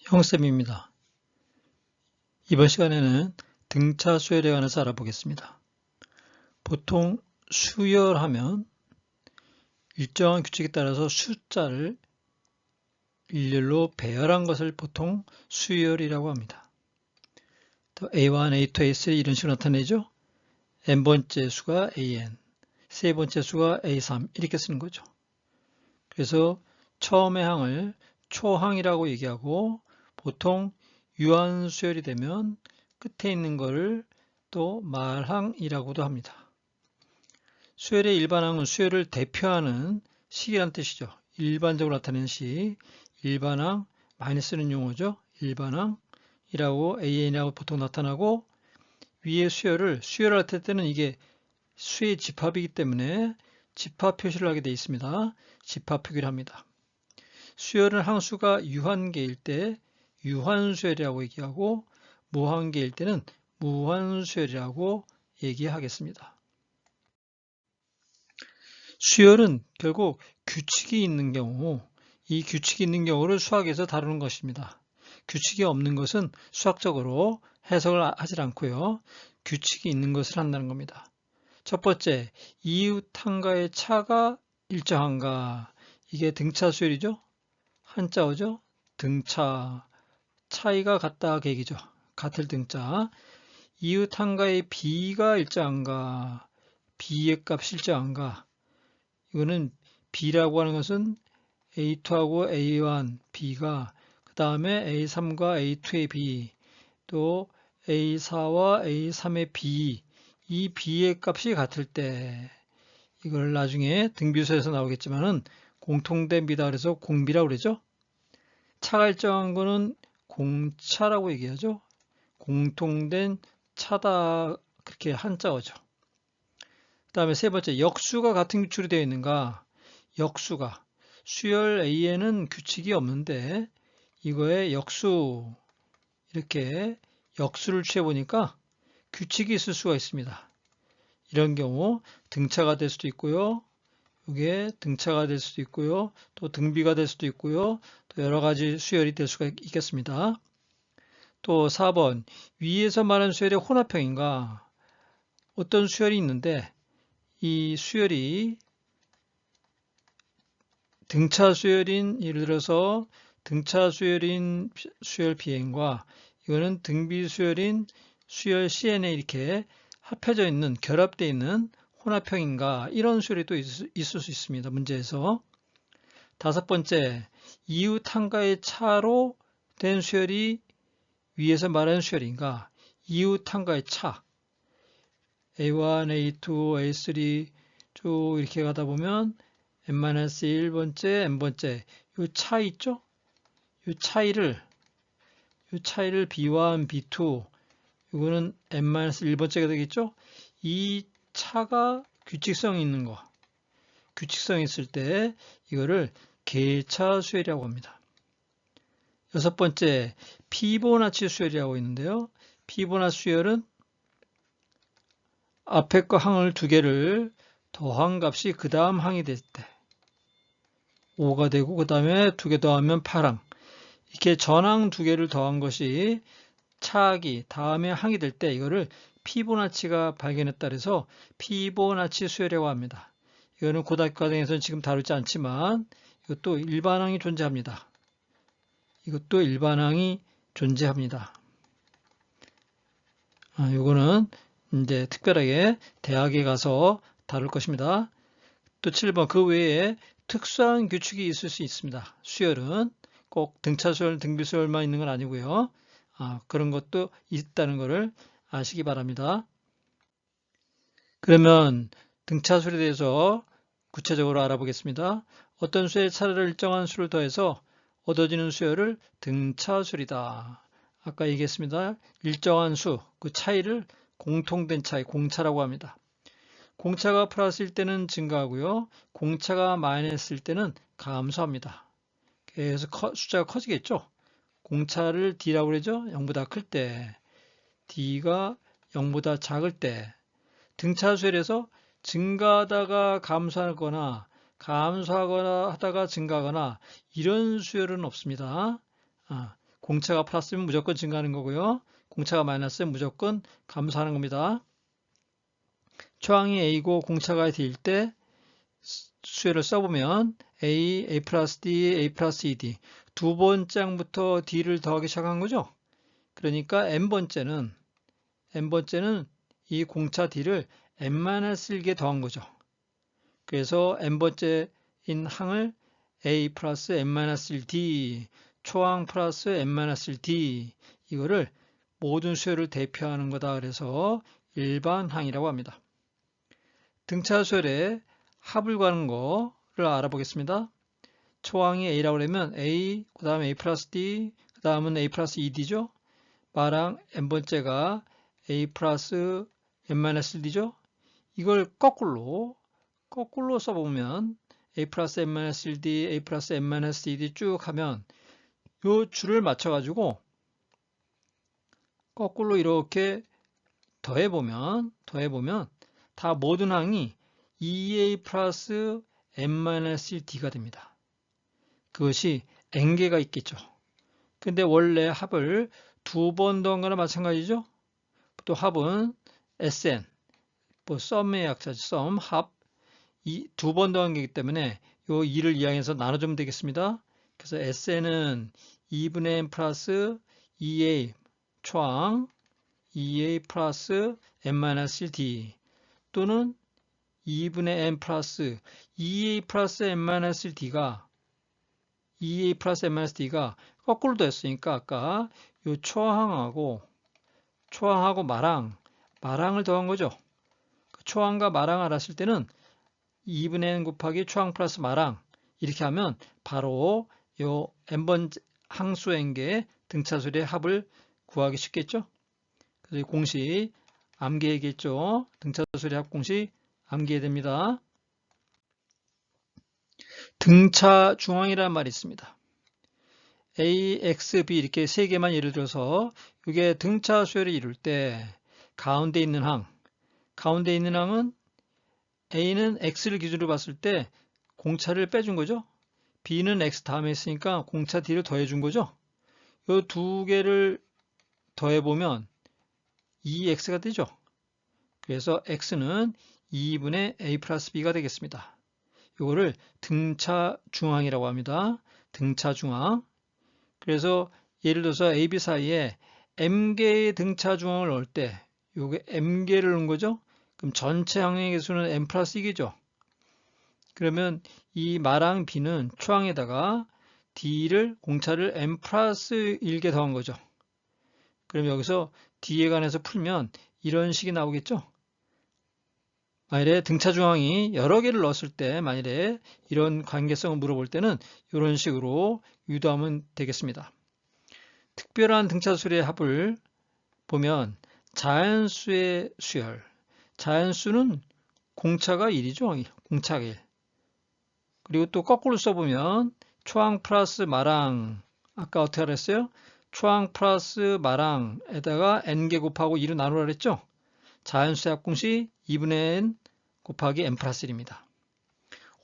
형쌤입니다. 이번 시간에는 등차 수열에 관해서 알아보겠습니다. 보통 수열하면 일정한 규칙에 따라서 숫자를 일렬로 배열한 것을 보통 수열이라고 합니다. 또 A1, A2, A3 이런 식으로 나타내죠. n번째 수가 AN, 세 번째 수가 A3 이렇게 쓰는 거죠. 그래서 처음의 항을 초항이라고 얘기하고 보통 유한수열이 되면 끝에 있는 것을 또 말항이라고도 합니다. 수열의 일반항은 수열을 대표하는 식이란 뜻이죠. 일반적으로 나타내는 식, 일반항, 많이 쓰는 용어죠. 일반항이라고 AN이라고 보통 나타나고 위에 수열을 나타낼 때는 이게 수의 집합이기 때문에 집합 표시를 하게 되어 있습니다. 집합 표기를 합니다. 수열은 항수가 유한계일 때 유한수열이라고 얘기하고 무한계일 때는 무한수열이라고 얘기하겠습니다. 수열은 결국 규칙이 있는 경우, 이 규칙이 있는 경우를 수학에서 다루는 것입니다. 규칙이 없는 것은 수학적으로 해석을 하지 않고요. 규칙이 있는 것을 한다는 겁니다. 첫 번째, 이웃항과의 차가 일정한가? 이게 등차 수열이죠. 한자어죠. 등차, 차이가 같다 그 얘기죠. 같을 등자. 이웃항과의 비가 일정한가? B의 값이 일정한가? 이거는 B라고 하는 것은 A2하고 A1, B가 그 다음에 A3과 A2의 B, 또 A4와 A3의 B, 이 B의 값이 같을 때 이걸 나중에 등비수에서 나오겠지만은 공통된 비다 그래서 공비라고 그러죠. 차가 일정한 거는 공차라고 얘기하죠. 공통된 차다 그렇게 한자어죠. 그 다음에 세 번째, 역수가 같은 규칙으로 되어 있는가? 역수가 수열 A에는 규칙이 없는데 이거에 역수 이렇게 역수를 취해 보니까 규칙이 있을 수가 있습니다. 이런 경우 등차가 될 수도 있고요. 이게 등차가 될 수도 있고요. 또 등비가 될 수도 있고요. 또 여러 가지 수열이 될 수가 있겠습니다. 또 4번, 위에서 말한 수열의 혼합형인가? 어떤 수열이 있는데 이 수열이 등차 수열인 예를 들어서 등차 수열인 수열 비행과 이거는 등비 수열인 수열 CN에 이렇게 합해져 있는 결합되어 있는 혼합형인가 이런 수열이 또 있을 수 있습니다. 문제에서. 다섯 번째, 이웃항과의 차로 된 수열이 위에서 말하는 수열인가? 이웃항과의 차 A1, A2, A3 쭉 이렇게 가다 보면 n-1번째, n번째 이 차이 있죠? 이 차이를 B1, B2 이거는 n-1번째가 되겠죠? 이 차가 규칙성이 있는 거 규칙성이 있을 때 이거를 개차 수열이라고 합니다. 여섯 번째, 피보나치 수열이라고 있는데요. 피보나치 수열은 앞에 거 항을 두 개를 더한 값이 그 다음 항이 될 때 5가 되고 그 다음에 두 개 더하면 8항 이렇게 전항 두 개를 더한 것이 차항이 다음에 항이 될 때 이거를 피보나치가 발견했다 그래서 피보나치 수열이라고 합니다. 이거는 고등학교 과정에서는 지금 다루지 않지만 이것도 일반항이 존재합니다. 이것도 일반항이 존재합니다. 이거는 이제 특별하게 대학에 가서 다룰 것입니다. 또 7번 그 외에 특수한 규칙이 있을 수 있습니다. 수열은 꼭 등차수열, 등비수열만 있는 건 아니고요. 그런 것도 있다는 것을 아시기 바랍니다. 그러면 등차수열에 대해서 구체적으로 알아보겠습니다. 어떤 수에 차례를 일정한 수를 더해서 얻어지는 수열을 등차수열이다. 아까 얘기했습니다. 일정한 수, 그 차이를 공통된 차이, 공차라고 합니다. 공차가 플러스일 때는 증가하고요. 공차가 마이너스일 때는 감소합니다. 그래서 숫자가 커지겠죠. 공차를 D라고 그러죠. 0보다 클 때, D가 0보다 작을 때 등차 수열에서 증가하다가 감소하거나 감소하거나 하다가 증가하거나 이런 수열은 없습니다. 공차가 플러스면 무조건 증가하는 거고요. 공차가 마이너스면 무조건 감소하는 겁니다. 초항이 A고 공차가 D일 때 수열을 써보면 A 플러스 D, A 플러스 2D 두 번째 항부터 D를 더하기 시작한 거죠. 그러니까 N번째는 이 공차 D를 N-1개 더한 거죠. 그래서 N번째인 항을 A 플러스 N-1D, 초항 플러스 N-1D 이거를 모든 수열을 대표하는 거다. 그래서 일반항이라고 합니다. 등차 수열의 합을 구하는 거를 알아보겠습니다. 초항이 A라고 그러면 A, 그 다음에 A 플러스 D, 그 다음은 A 플러스 2D죠. 마랑 N번째가 A 플러스 N-1D죠. 이걸 거꾸로 써보면 A 플러스 N-1D, A 플러스 N-2D 쭉 하면 요 줄을 맞춰가지고 거꾸로 이렇게 더해보면 다 모든 항이 2A 플러스 N-1D가 됩니다. 그것이 N개가 있겠죠. 근데 원래 합을 두 번 더한 거나 마찬가지죠. 또 합은 SN, 썸의 약자죠. 썸, 합, 두 번 더한 거기 때문에 요 2를 이항해서 나눠주면 되겠습니다. 그래서 SN은 2분의 N 플러스 2A 초항 2A 플러스 N-1D 또는 2분의 N 플러스 2A 플러스 N-D가 2A 플러스 N-D가 거꾸로 됐으니까 아까 요 초항하고 마랑을 더한 거죠. 초항과 마랑 알았을 때는 2분의 N 곱하기 초항 플러스 마랑 이렇게 하면 바로 요 N번 항수 N개 등차수열의 합을 구하기 쉽겠죠. 그래서 이 공식 암기해야겠죠. 등차수열의 합 공식 암기해야 됩니다. 등차 중앙이라는 말이 있습니다. A, X, B 이렇게 세 개만 예를 들어서 이게 등차 수열을 이룰 때 가운데 있는 항은 A는 X를 기준으로 봤을 때 공차를 빼준 거죠. B는 X 다음에 있으니까 공차 D를 더해준 거죠. 이 두 개를 더해보면 2X가 되죠. 그래서 X는 2분의 A 플러스 B가 되겠습니다. 이거를 등차 중항이라고 합니다. 등차 중항. 그래서 예를 들어서 A, B 사이에 M개의 등차 중항을 넣을 때 요게 M개를 넣은 거죠. 그럼 전체 항의 개수는 M 플러스 1이죠. 그러면 이 마랑 B는 초항에다가 D를 공차를 M 플러스 1개 더한 거죠. 그럼 여기서 D에 관해서 풀면 이런 식이 나오겠죠. 만일에 등차 중항이 여러 개를 넣었을 때 만일에 이런 관계성을 물어볼 때는 이런 식으로 유도하면 되겠습니다. 특별한 등차수열의 합을 보면 자연수의 수열, 자연수는 공차가 1이죠. 공차가 1. 그리고 또 거꾸로 써보면 초항 플러스 마랑, 아까 어떻게 알았어요? 초항 플러스 마랑에다가 n개 곱하고 2로 나누라 그랬죠? 자연수의 합 공식 2분의 n 곱하기 n 플러스 1입니다.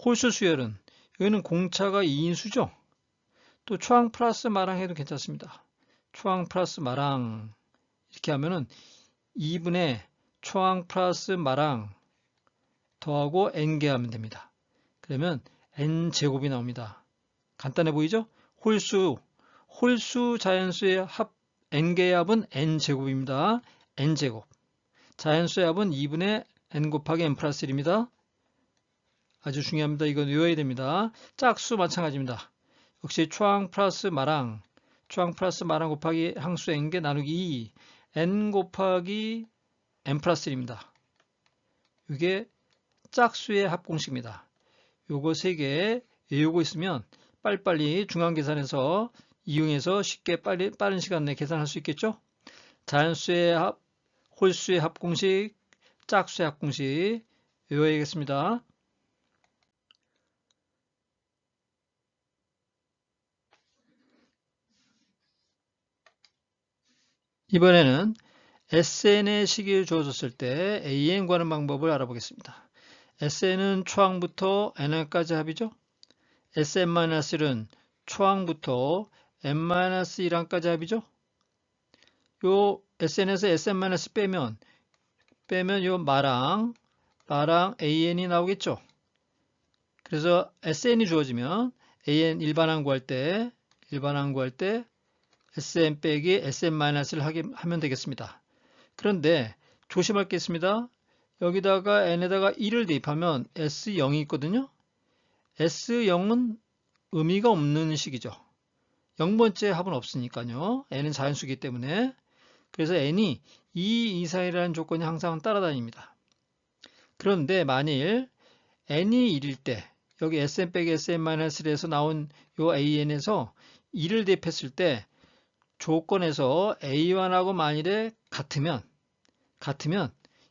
홀수 수열은 여기는 공차가 2인 수죠? 또 초항 플러스 마랑 해도 괜찮습니다. 초항 플러스 마랑 이렇게 하면은 2분의 초항 플러스 마랑 더하고 n개 하면 됩니다. 그러면 n제곱이 나옵니다. 간단해 보이죠? 홀수 자연수의 합 n개의 합은 n제곱입니다. n제곱. 자연수의 합은 2분의 n 곱하기 n 플러스 1입니다. 아주 중요합니다. 이건 외워야 됩니다. 짝수 마찬가지입니다. 역시 초항 플러스 마랑 곱하기 항수 n개 나누기 2 n 곱하기 n 플러스 1입니다. 이게 짝수의 합공식입니다. 요거 3개 외우고 있으면 빨리빨리 중앙계산해서 이용해서 쉽게 빠른 시간 내에 계산할 수 있겠죠? 자연수의 합, 홀수의 합공식, 짝수의 합공식 외워야겠습니다. 이번에는 SN의 식이 주어졌을 때 AN 구하는 방법을 알아보겠습니다. SN은 초항부터 N까지 합이죠. SN-1은 초항부터 n-1항까지 합이죠. 요 SN에서 SN- 빼면 요 마랑 AN이 나오겠죠. 그래서 SN이 주어지면 AN 일반항 구할 때 SN 빼기 SN-를 하면 되겠습니다. 그런데 조심할 게 있습니다. 여기다가 n에다가 1을 대입하면 S0이 있거든요. S0은 의미가 없는 식이죠. 0번째 합은 없으니까요. n은 자연수이기 때문에. 그래서 n이 2 이상이라는 조건이 항상 따라다닙니다. 그런데 만일 n이 1일 때 여기 sn 빼기 sn-1에서 나온 요 an에서 2를 대입했을 때 조건에서 a1하고 만일에 같으면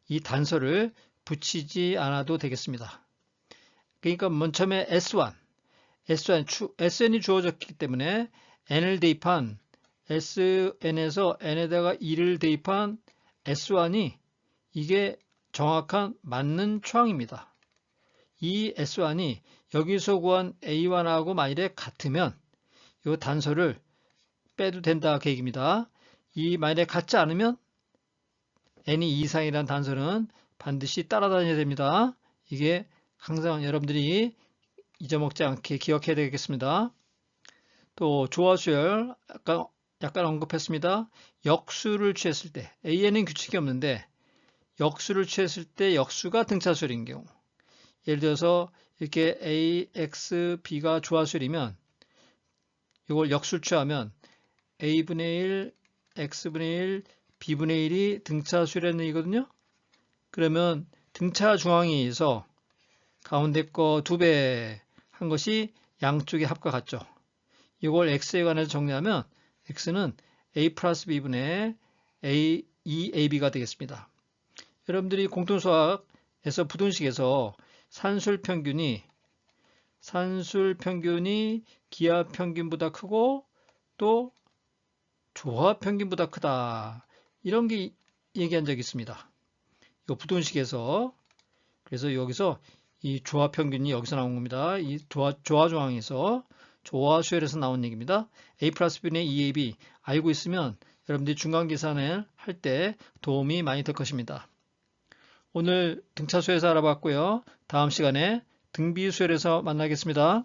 이 단서를 붙이지 않아도 되겠습니다. 그러니까 맨 처음에 SN이 주어졌기 때문에 n을 대입한 SN에서 n에다가 2를 대입한 S1이 이게 정확한 맞는 초항입니다. 이 S1이 여기서 구한 A1하고 만일에 같으면 이 단서를 빼도 된다 그 얘기입니다. 이 만일에 같지 않으면 n이 2 이상이라는 단서는 반드시 따라다녀야 됩니다. 이게 항상 여러분들이 잊어먹지 않게 기억해야 되겠습니다. 또 조화수열 약간 언급했습니다. 역수를 취했을 때 A에는 규칙이 없는데 역수를 취했을 때 역수가 등차수열인 경우 예를 들어서 이렇게 A, X, B가 조화수열이면 이걸 역수를 취하면 A분의 1, X분의 1, B분의 1이 등차수열의 얘기거든요. 그러면 등차 중앙에서 가운데 거 2배 한 것이 양쪽의 합과 같죠. 이걸 x에 관해서 정리하면 x는 a 플러스 b분의 a, 2ab가 되겠습니다. 여러분들이 공통수학에서 부등식에서 산술평균이 기하평균보다 크고 또 조합평균보다 크다. 이런 게 얘기한 적이 있습니다. 이 부등식에서 그래서 여기서 이 조합평균이 여기서 나온 겁니다. 이 조화조항에서 조화수열에서 나온 얘기입니다. A 플러스 B분의 2AB 알고 있으면 여러분들이 중간계산을 할 때 도움이 많이 될 것입니다. 오늘 등차수열에서 알아봤고요. 다음 시간에 등비수열에서 만나겠습니다.